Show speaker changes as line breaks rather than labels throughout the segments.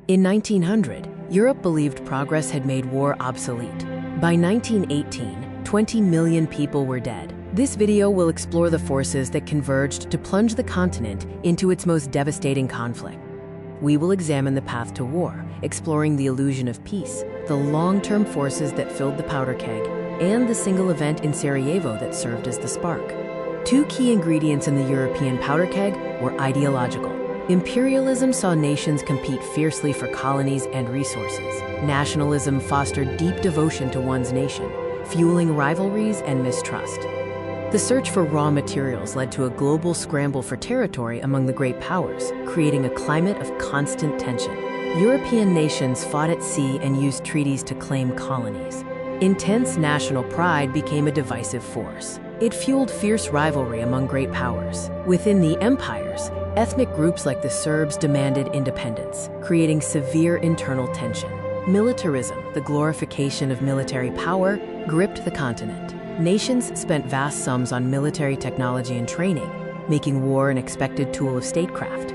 In 1900, Europe believed progress had made war obsolete. By 1918, 20 million people were dead. This video will explore the forces that converged to plunge the continent into its most devastating conflict. We will examine the path to war, exploring the illusion of peace, the long-term forces that filled the powder keg, and the single event in Sarajevo that served as the spark. Two key ingredients in the European powder keg were ideological. Imperialism saw nations compete fiercely for colonies and resources. Nationalism fostered deep devotion to one's nation, fueling rivalries and mistrust. The search for raw materials led to a global scramble for territory among the great powers, creating a climate of constant tension. European nations fought at sea and used treaties to claim colonies. Intense national pride became a divisive force. It fueled fierce rivalry among great powers. Within the empires, ethnic groups like the Serbs demanded independence, creating severe internal tension. Militarism, the glorification of military power, gripped the continent. Nations spent vast sums on military technology and training, making war an expected tool of statecraft.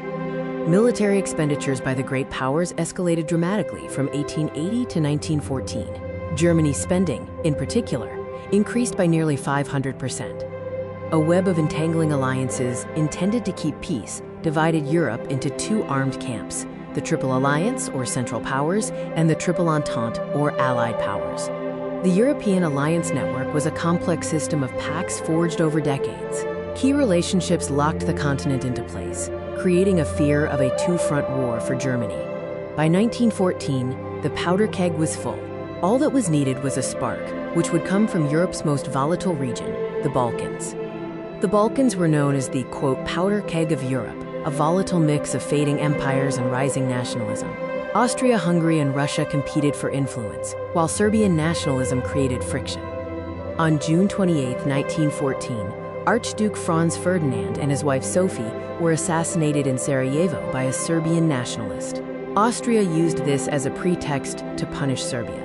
Military expenditures by the great powers escalated dramatically from 1880 to 1914. Germany's spending, in particular, increased by nearly 500%. A web of entangling alliances intended to keep peace divided Europe into two armed camps, the Triple Alliance, or Central Powers, and the Triple Entente, or Allied Powers. The European alliance network was a complex system of pacts forged over decades. Key relationships locked the continent into place, creating a fear of a two-front war for Germany. By 1914, the powder keg was full. All that was needed was a spark, which would come from Europe's most volatile region, the Balkans. The Balkans were known as the, quote, powder keg of Europe, a volatile mix of fading empires and rising nationalism. Austria-Hungary and Russia competed for influence, while Serbian nationalism created friction. On June 28, 1914, Archduke Franz Ferdinand and his wife Sophie were assassinated in Sarajevo by a Serbian nationalist. Austria used this as a pretext to punish Serbia.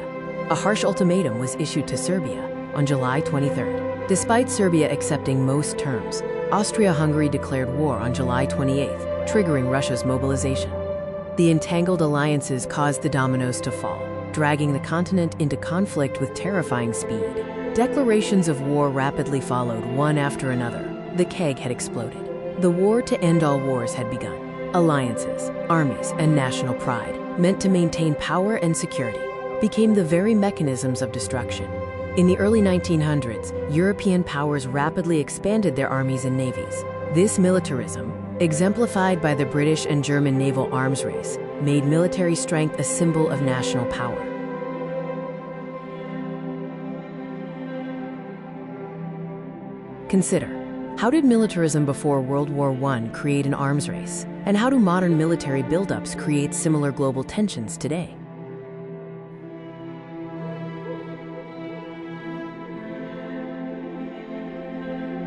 A harsh ultimatum was issued to Serbia on July 23. Despite Serbia accepting most terms, Austria-Hungary declared war on July 28, triggering Russia's mobilization. The entangled alliances caused the dominoes to fall, dragging the continent into conflict with terrifying speed. Declarations of war rapidly followed, one after another. The keg had exploded. The war to end all wars had begun. Alliances, armies, and national pride, meant to maintain power and security, became the very mechanisms of destruction. In the early 1900s, European powers rapidly expanded their armies and navies. This militarism, exemplified by the British and German naval arms race, made military strength a symbol of national power. Consider, how did militarism before World War I create an arms race? And how do modern military buildups create similar global tensions today?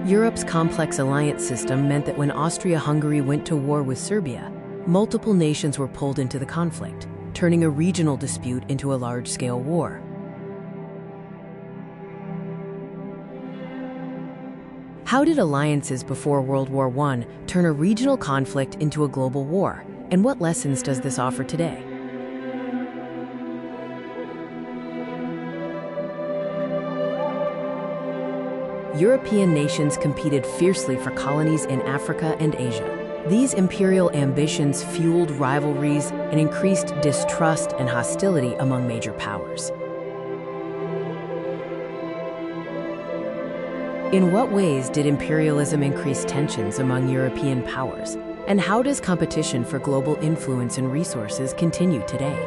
Europe's complex alliance system meant that when Austria-Hungary went to war with Serbia, multiple nations were pulled into the conflict, turning a regional dispute into a large-scale war. How did alliances before World War I turn a regional conflict into a global war? And what lessons does this offer today? European nations competed fiercely for colonies in Africa and Asia. These imperial ambitions fueled rivalries and increased distrust and hostility among major powers. In what ways did imperialism increase tensions among European powers? And how does competition for global influence and resources continue today?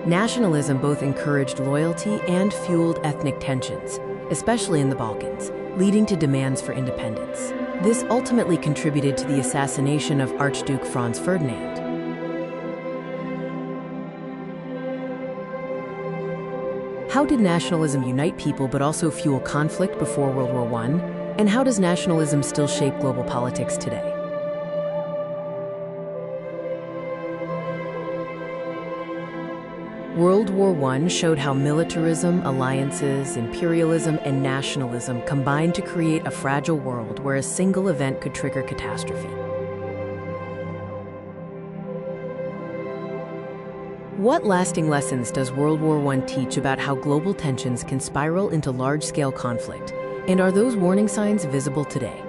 Nationalism both encouraged loyalty and fueled ethnic tensions, especially in the Balkans, leading to demands for independence. This ultimately contributed to the assassination of Archduke Franz Ferdinand. How did nationalism unite people but also fuel conflict before World War I? And how does nationalism still shape global politics today? World War I showed how militarism, alliances, imperialism, and nationalism combined to create a fragile world where a single event could trigger catastrophe. What lasting lessons does World War I teach about how global tensions can spiral into large-scale conflict? And are those warning signs visible today?